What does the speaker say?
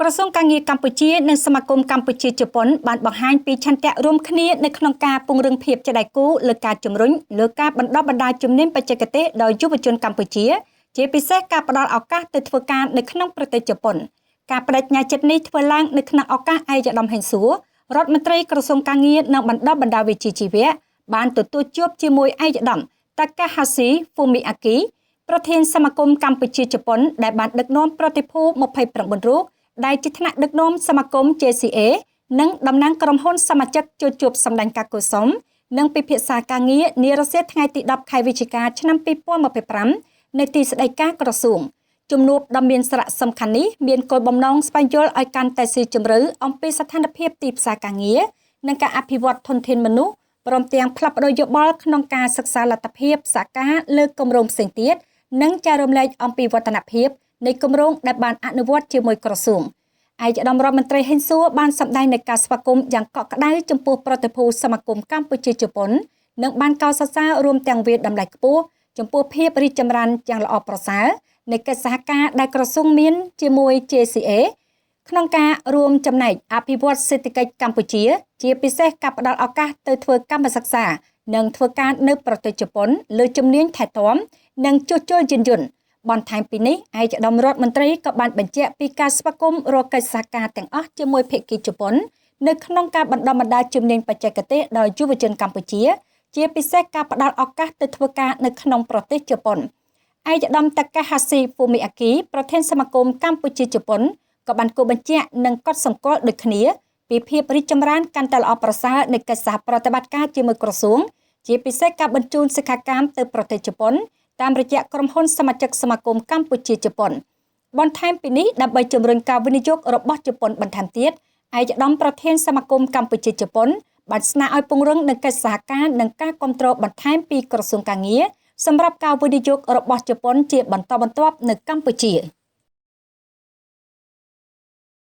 ក្រសួងការងារកម្ពុជានិងសមាគមកម្ពុជាជប៉ុនបានបង្ហាញពីឆន្ទៈរួមគ្នានៅក្នុងការពង្រឹងភាពជាដៃគូលើការជំរុញលើការបណ្ដុះបណ្ដាលជំនាញបច្ចេកទេសដល់យុវជនកម្ពុជាជាពិសេសការផ្ដល់ឱកាសទៅធ្វើការនៅក្នុងប្រទេសជប៉ុនការបដិញ្ញាចិត្តនេះធ្វើឡើងនៅក្នុងឱកាសឯកឧត្តមហេងសួររដ្ឋមន្ត្រីក្រសួងការងារនិងបណ្ដុះបណ្ដាលវិជ្ជាជីវៈបានទទួលជួបជាមួយឯកឧត្តម Takahashi Fumiaki ប្រធានសមាគមកម្ពុជាជប៉ុនដែលបានដឹកនាំប្រតិភូ29រូបដែលជាថ្នាក់ដឹកនាំសមាគម JCA និងតំណាងក្រុមហ៊ុនសមាជិកជួបសម្ដែងការគូសុំនិងពិភាក្សាការងារនារសៀលថ្ងៃទី10ខែវិច្ឆិកាឆ្នាំ2025នៅទីស្តីការក្រសួងជំនួបដ៏មានសារៈសំខាន់នេះមានគោលបំណងស្វែងយល់ឲ្យកាន់តែស៊ីជម្រៅអំពីស្ថានភាពទីផ្សារការងារនិងការអភិវឌ្ឍធនធានមនុស្សព្រមទាំងផ្លាស់ប្តូរយោបល់ក្នុងការសិក្សាលទ្ធភាពសហការលើគម្រោងផ្សេងទៀតនិងចែករំលែកអំពីវឌ្ឍនភាពនៃគម្រោងដែលបានអនុវត្តជាមួយក្រសួងឯកឧត្តមរដ្ឋមន្ត្រីហេងសួរបានសម្ដែងនៃការស្វាគមន៍យ៉ាងកក់ក្ដៅចំពោះប្រតិភូសមាគមកម្ពុជាជប៉ុននិងបានកោតសរសើររួមទាំងវាតម្លៃខ្ពស់ចំពោះភាពរីកចម្រើនយ៉ាងល្អប្រសើរនៃកិច្ចសហការដែលក្រសួងមានជាមួយ JCA ក្នុងការរួមចំណែកអភិវឌ្ឍសេដ្ឋកិច្ចកម្ពុជាជាពិសេសការផ្តល់ឱកាសទៅធ្វើកម្មសិក្សានិងធ្វើការនៅប្រទេសជប៉ុនលើជំនាញថែទាំនិងជួសជុលយានយន្តបន្ថែមពីនេះឯកឧត្តមរដ្ឋមន្ត្រីក៏បានបញ្ជាក់ពីការស្វាគមន៍រកកិច្ចសហការទាំងអស់ជាមួយភាគីជប៉ុននៅក្នុងការបណ្ដុះបណ្ដាលជំនាញបច្ចេកទេសដល់យុវជនកម្ពុជាជាពិសេសការផ្តល់ឱកាសទៅធ្វើការនៅក្នុងប្រទេសជប៉ុនឯកឧត្តម Takahashi Fumiaki ប្រធានសមាគមកម្ពុជាជប៉ុនក៏បានគូបញ្ជាក់និងកត់សម្គាល់ដូចគ្នាពីភាពរីកចម្រើនកាន់តែល្អប្រសើរនៃកិច្ចសហប្រតិបត្តិការជាមួយក្រសួងជាពិសេសការបញ្ជូនសិក្ខាកាមទៅប្រទេសជប៉ុនតាមរយៈក្រុមហ៊ុនសមាជិកសមាគមកម្ពុជាជប៉ុនបន្ថែមពីនេះដើម្បីជំរុញការវិនិយោគរបស់ជប៉ុនបន្ថែមទៀតឯកឧត្តមប្រធានសមាគមកម្ពុជាជប៉ុនបានស្នើឲ្យពង្រឹងនូវកិច្ចសហការនិងការគាំទ្របន្ថែមពីក្រសួងកាងារសម្រាប់ការវិនិយោគរបស់ជប៉ុនជាបន្តបន្ទាប់នៅកម្ពុជា